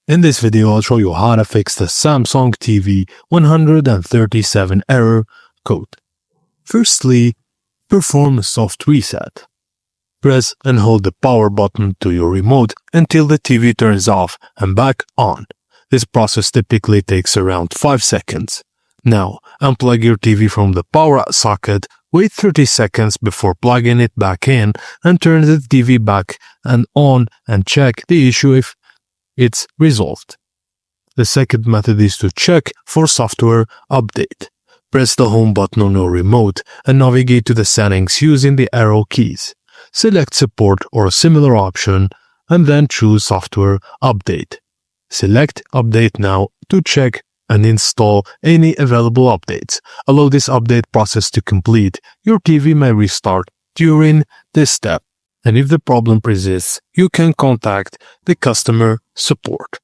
In this video, I'll show you how to fix the Samsung TV 137 error code. Firstly, perform a soft reset. Press and hold the power button to your remote until the TV turns off and back on. This process typically takes around 5 seconds. Now, unplug your TV from the power socket, wait 30 seconds before plugging it back in, and turn the TV back and on and check the issue if it's resolved. The second method is to check for software update. Press the home button on your remote and navigate to the settings using the arrow keys. Select support or a similar option and then choose software update. Select update now to check and install any available updates. Allow this update process to complete. Your TV may restart during this step. And if the problem persists, you can contact the customer support.